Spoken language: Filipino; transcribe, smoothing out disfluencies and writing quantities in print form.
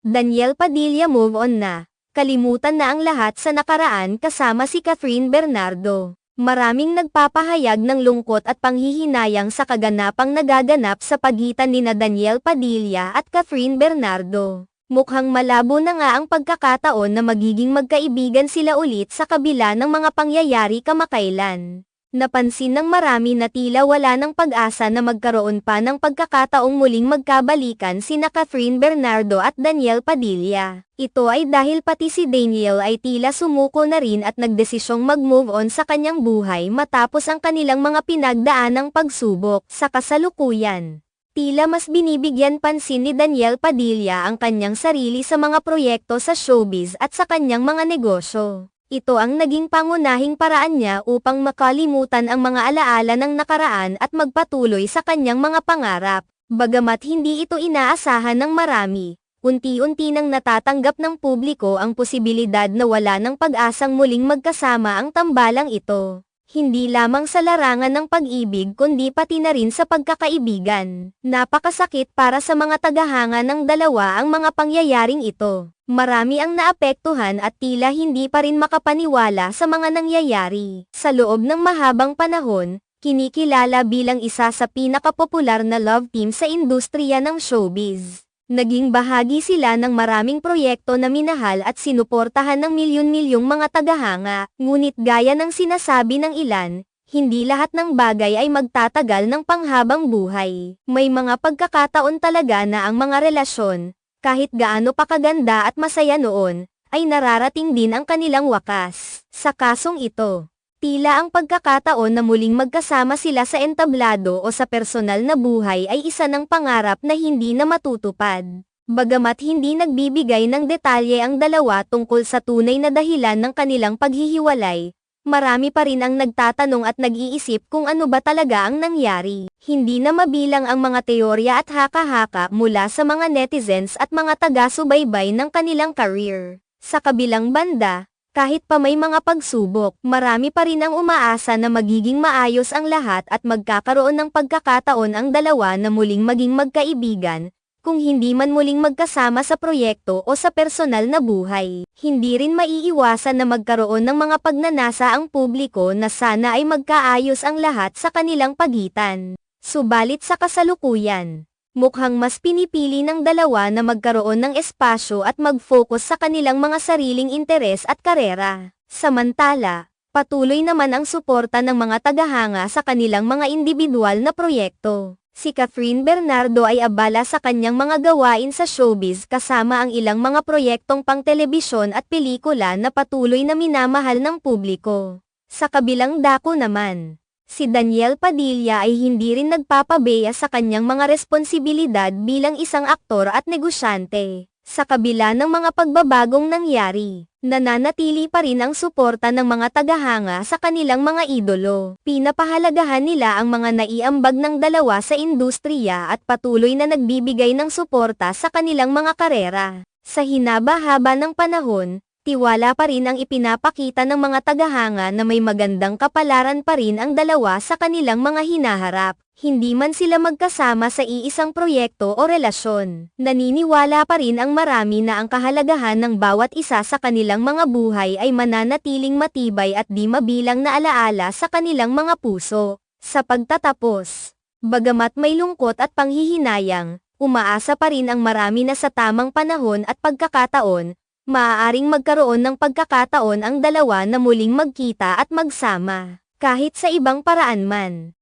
Daniel Padilla move on na. Kalimutan na ang lahat sa nakaraan kasama si Catherine Bernardo. Maraming nagpapahayag ng lungkot at panghihinayang sa kaganapang nagaganap sa pagitan nina Daniel Padilla at Catherine Bernardo. Mukhang malabo na nga ang pagkakataon na magiging magkaibigan sila ulit sa kabila ng mga pangyayari kamakailan. Napansin ng marami na tila wala ng pag-asa na magkaroon pa ng pagkakataong muling magkabalikan sina Catherine Bernardo at Daniel Padilla. Ito ay dahil pati si Daniel ay tila sumuko na rin at nagdesisyong mag-move on sa kanyang buhay matapos ang kanilang mga pinagdaanang pagsubok. Sa kasalukuyan, tila mas binibigyan pansin ni Daniel Padilla ang kanyang sarili sa mga proyekto sa showbiz at sa kanyang mga negosyo. Ito ang naging pangunahing paraan niya upang makalimutan ang mga alaala ng nakaraan at magpatuloy sa kanyang mga pangarap. Bagamat hindi ito inaasahan ng marami, unti-unti nang natatanggap ng publiko ang posibilidad na wala ng pag-asang muling magkasama ang tambalang ito. Hindi lamang sa larangan ng pag-ibig kundi pati na rin sa pagkakaibigan. Napakasakit para sa mga tagahanga ng dalawa ang mga pangyayaring ito. Marami ang naapektuhan at tila hindi pa rin makapaniwala sa mga nangyayari. Sa loob ng mahabang panahon, kinikilala bilang isa sa pinakapopular na love team sa industriya ng showbiz. Naging bahagi sila ng maraming proyekto na minahal at sinuportahan ng milyon-milyong mga tagahanga, ngunit gaya ng sinasabi ng ilan, hindi lahat ng bagay ay magtatagal ng panghabang buhay. May mga pagkakataon talaga na ang mga relasyon, kahit gaano pa kaganda at masaya noon, ay nararating din ang kanilang wakas. Sa kasong ito, tila ang pagkakataon na muling magkasama sila sa entablado o sa personal na buhay ay isa ng pangarap na hindi na matutupad. Bagamat hindi nagbibigay ng detalye ang dalawa tungkol sa tunay na dahilan ng kanilang paghihiwalay, marami pa rin ang nagtatanong at nag-iisip kung ano ba talaga ang nangyari. Hindi na mabilang ang mga teorya at haka-haka mula sa mga netizens at mga taga-subaybay ng kanilang career. Sa kabilang banda, kahit pa may mga pagsubok, marami pa rin ang umaasa na magiging maayos ang lahat at magkakaroon ng pagkakataon ang dalawa na muling maging magkaibigan, kung hindi man muling magkasama sa proyekto o sa personal na buhay. Hindi rin maiiwasan na magkaroon ng mga pagnanasa ang publiko na sana ay magkaayos ang lahat sa kanilang pagitan. Subalit sa kasalukuyan, mukhang mas pinipili ng dalawa na magkaroon ng espasyo at mag-focus sa kanilang mga sariling interes at karera. Samantala, patuloy naman ang suporta ng mga tagahanga sa kanilang mga individual na proyekto. Si Catherine Bernardo ay abala sa kanyang mga gawain sa showbiz kasama ang ilang mga proyektong pang-telebisyon at pelikula na patuloy na minamahal ng publiko. Sa kabilang dako naman, si Daniel Padilla ay hindi rin nagpapabeya sa kanyang mga responsibilidad bilang isang aktor at negosyante. Sa kabila ng mga pagbabagong nangyari, nananatili pa rin ang suporta ng mga tagahanga sa kanilang mga idolo. Pinapahalagahan nila ang mga naiambag ng dalawa sa industriya at patuloy na nagbibigay ng suporta sa kanilang mga karera. Sa hinaba-haba ng panahon, tiwala pa rin ang ipinapakita ng mga tagahanga na may magandang kapalaran pa rin ang dalawa sa kanilang mga hinaharap. Hindi man sila magkasama sa iisang proyekto o relasyon. Naniniwala pa rin ang marami na ang kahalagahan ng bawat isa sa kanilang mga buhay ay mananatiling matibay at di mabilang na alaala sa kanilang mga puso. Sa pagtatapos, bagamat may lungkot at panghihinayang, umaasa pa rin ang marami na sa tamang panahon at pagkakataon, maaaring magkaroon ng pagkakataon ang dalawa na muling magkita at magsama, kahit sa ibang paraan man.